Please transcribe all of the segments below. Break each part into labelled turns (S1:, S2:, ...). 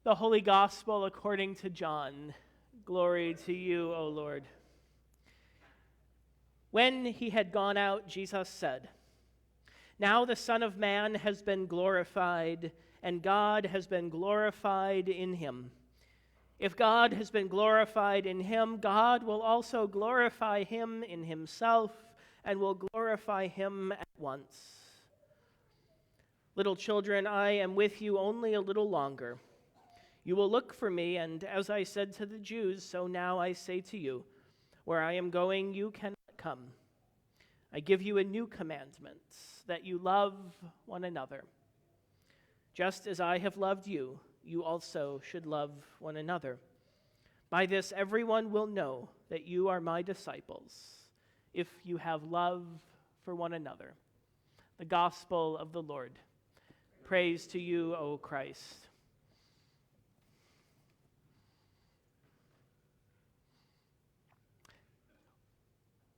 S1: The Holy Gospel according to John. Glory to you, O Lord. When he had gone out, Jesus said, "Now the Son of Man has been glorified, and God has been glorified in him. If God has been glorified in him, God will also glorify him in himself, and will glorify him at once. Little children, I am with you only a little longer. You will look for me, and as I said to the Jews, so now I say to you, where I am going, you cannot come. I give you a new commandment, that you love one another. Just as I have loved you, you also should love one another. By this everyone will know that you are my disciples, if you have love for one another." The Gospel of the Lord. Praise to you, O Christ.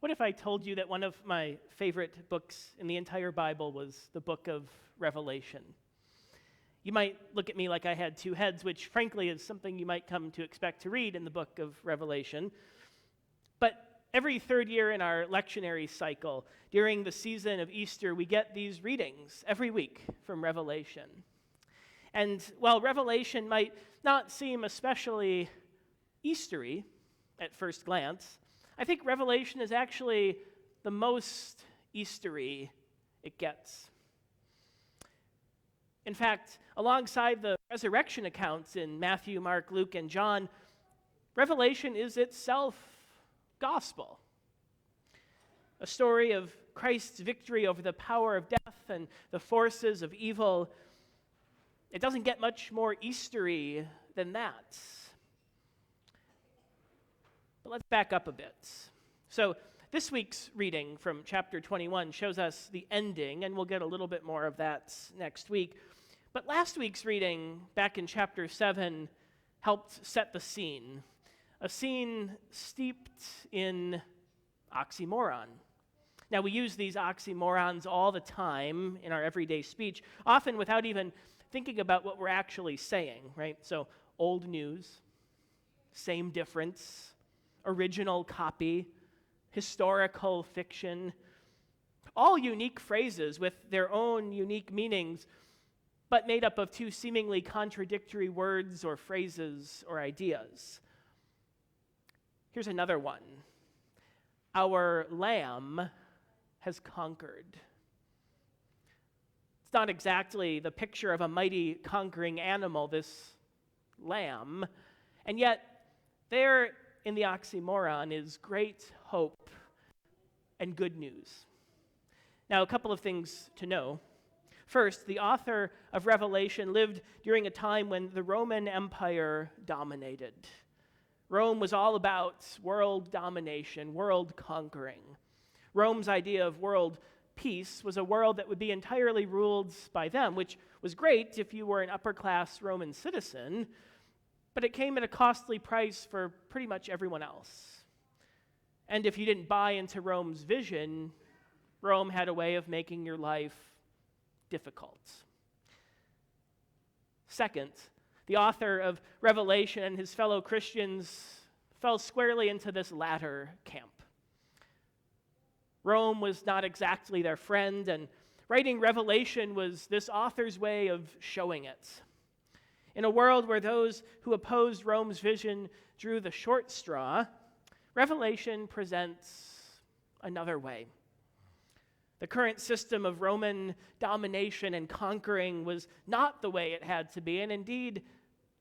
S1: What if I told you that one of my favorite books in the entire Bible was the book of Revelation? You might look at me like I had two heads, which frankly is something you might come to expect to read in the book of Revelation. But every third year in our lectionary cycle, during the season of Easter, we get these readings every week from Revelation. And while Revelation might not seem especially Eastery at first glance, I think Revelation is actually the most Eastery it gets. In fact, alongside the resurrection accounts in Matthew, Mark, Luke, and John, Revelation is itself gospel. A story of Christ's victory over the power of death and the forces of evil. It doesn't get much more Eastery than that. But let's back up a bit. So this week's reading from chapter 21 shows us the ending, and we'll get a little bit more of that next week. But last week's reading, back in chapter 7, helped set the scene. A scene steeped in oxymoron. Now, we use these oxymorons all the time in our everyday speech, often without even thinking about what we're actually saying, right? So, old news, same difference, original copy, historical fiction, all unique phrases with their own unique meanings, but made up of two seemingly contradictory words or phrases or ideas. Here's another one. Our Lamb has conquered. It's not exactly the picture of a mighty conquering animal, this lamb, and yet there in the oxymoron is great hope and good news. Now, a couple of things to know. First, the author of Revelation lived during a time when the Roman Empire dominated. Rome was all about world domination, world conquering. Rome's idea of world peace was a world that would be entirely ruled by them, which was great if you were an upper-class Roman citizen, but it came at a costly price for pretty much everyone else. And if you didn't buy into Rome's vision, Rome had a way of making your life difficult. Second, the author of Revelation and his fellow Christians fell squarely into this latter camp. Rome was not exactly their friend, and writing Revelation was this author's way of showing it. In a world where those who opposed Rome's vision drew the short straw, Revelation presents another way. The current system of Roman domination and conquering was not the way it had to be, and indeed,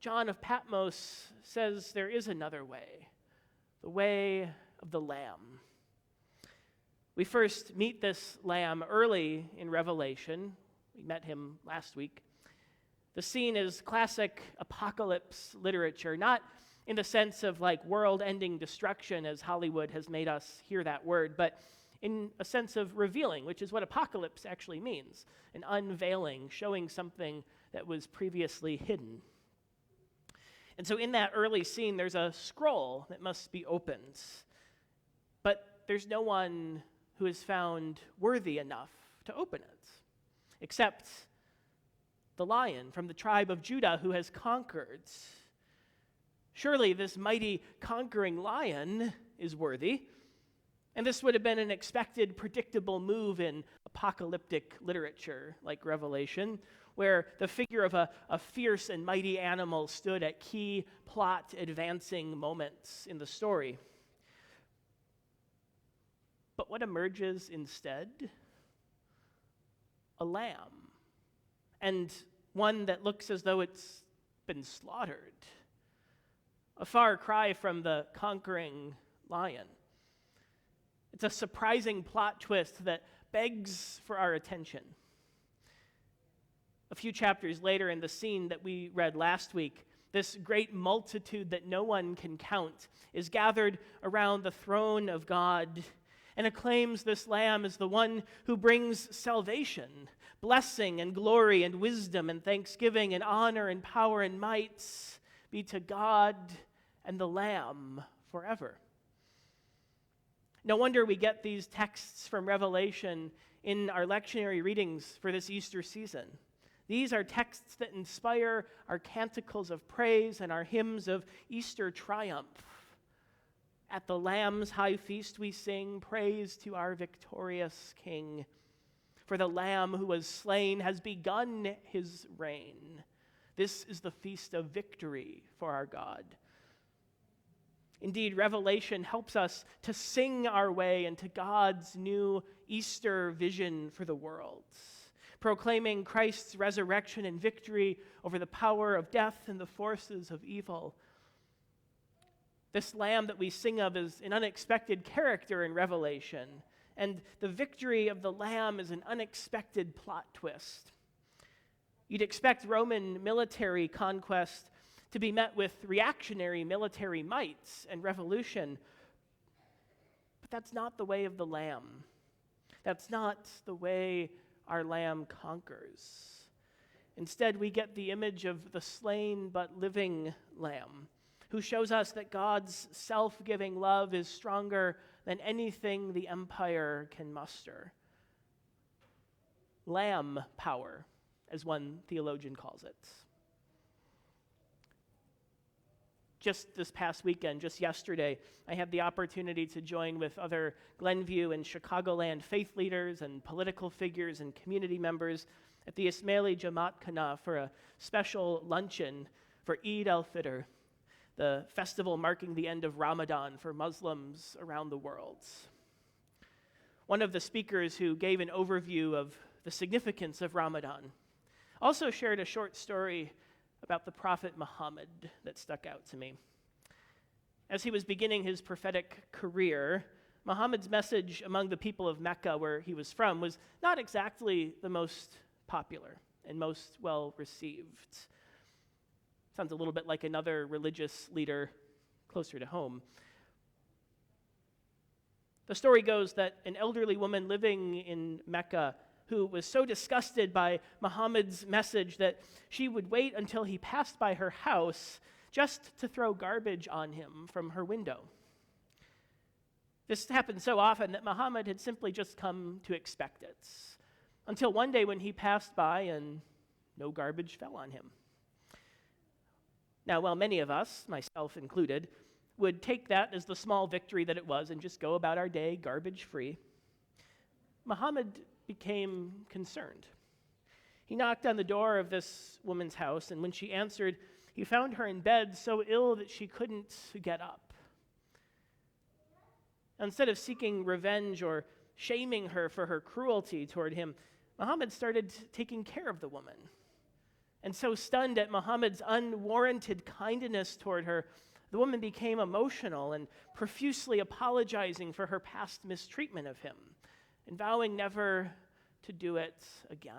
S1: John of Patmos says there is another way, the way of the Lamb. We first meet this Lamb early in Revelation. We met him last week. The scene is classic apocalypse literature, not in the sense of like world-ending destruction as Hollywood has made us hear that word, but in a sense of revealing, which is what apocalypse actually means, an unveiling, showing something that was previously hidden. And so in that early scene, there's a scroll that must be opened, but there's no one who is found worthy enough to open it, except the lion from the tribe of Judah who has conquered. Surely this mighty conquering lion is worthy. And this would have been an expected, predictable move in apocalyptic literature like Revelation, where the figure of a fierce and mighty animal stood at key plot advancing moments in the story. But what emerges instead? A lamb, and one that looks as though it's been slaughtered. A far cry from the conquering lion. It's a surprising plot twist that begs for our attention. A few chapters later in the scene that we read last week, this great multitude that no one can count is gathered around the throne of God and acclaims this lamb as the one who brings salvation, blessing and glory and wisdom and thanksgiving and honor and power and might be to God and the Lamb forever. No wonder we get these texts from Revelation in our lectionary readings for this Easter season. These are texts that inspire our canticles of praise and our hymns of Easter triumph. At the Lamb's high feast we sing praise to our victorious King. For the Lamb who was slain has begun his reign. This is the feast of victory for our God. Indeed, Revelation helps us to sing our way into God's new Easter vision for the world, proclaiming Christ's resurrection and victory over the power of death and the forces of evil. This Lamb that we sing of is an unexpected character in Revelation, and the victory of the Lamb is an unexpected plot twist. You'd expect Roman military conquest to be met with reactionary military might and revolution. But that's not the way of the Lamb. That's not the way our Lamb conquers. Instead, we get the image of the slain but living Lamb, who shows us that God's self-giving love is stronger than anything the empire can muster. Lamb power, as one theologian calls it. Just this past weekend, just yesterday, I had the opportunity to join with other Glenview and Chicagoland faith leaders and political figures and community members at the Ismaili Jamaat Kana for a special luncheon for Eid al-Fitr, the festival marking the end of Ramadan for Muslims around the world. One of the speakers who gave an overview of the significance of Ramadan also shared a short story about the Prophet Muhammad that stuck out to me. As he was beginning his prophetic career, Muhammad's message among the people of Mecca, where he was from, was not exactly the most popular and most well received. Sounds a little bit like another religious leader closer to home. The story goes that an elderly woman living in Mecca who was so disgusted by Muhammad's message that she would wait until he passed by her house just to throw garbage on him from her window. This happened so often that Muhammad had simply just come to expect it, until one day when he passed by and no garbage fell on him. Now, while many of us, myself included, would take that as the small victory that it was and just go about our day garbage-free, Muhammad became concerned. He knocked on the door of this woman's house, and when she answered, he found her in bed so ill that she couldn't get up. Instead of seeking revenge or shaming her for her cruelty toward him, Muhammad started taking care of the woman. And so stunned at Muhammad's unwarranted kindness toward her, the woman became emotional and profusely apologizing for her past mistreatment of him, and vowing never to do it again.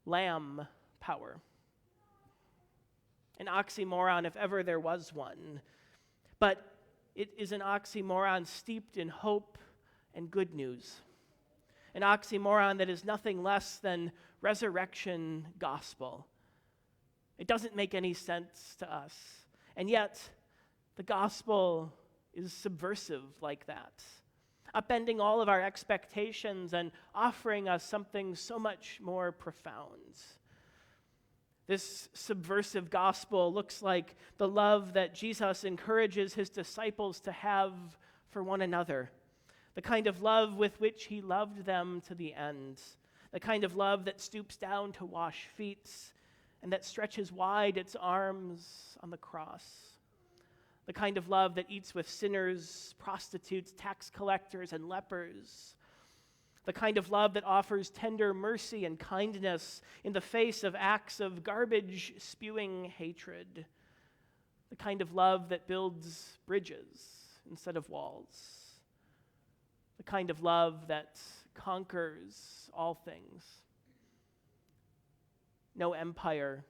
S1: Lamb power. An oxymoron if ever there was one. But it is an oxymoron steeped in hope and good news. An oxymoron that is nothing less than resurrection gospel. It doesn't make any sense to us. And yet, the gospel is subversive like that. upending all of our expectations and offering us something so much more profound. This subversive gospel looks like the love that Jesus encourages his disciples to have for one another, the kind of love with which he loved them to the end, the kind of love that stoops down to wash feet and that stretches wide its arms on the cross, the kind of love that eats with sinners, prostitutes, tax collectors, and lepers, the kind of love that offers tender mercy and kindness in the face of acts of garbage-spewing hatred, the kind of love that builds bridges instead of walls, the kind of love that conquers all things. No empire,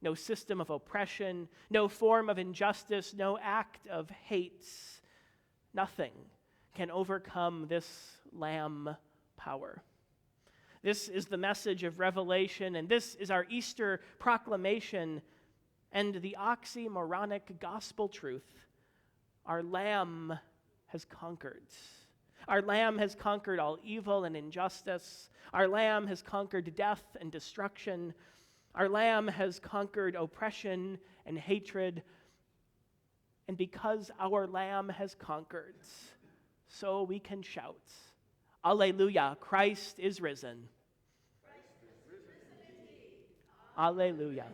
S1: no system of oppression, no form of injustice, no act of hate, nothing can overcome this Lamb power. This is the message of Revelation, and this is our Easter proclamation and the Oxymoronic Gospel truth. Our Lamb has conquered. Our Lamb has conquered all evil and injustice. Our Lamb has conquered death and destruction. Our Lamb has conquered oppression and hatred. And because our Lamb has conquered, so we can shout, Alleluia, Christ is risen. Christ is risen indeed. Alleluia.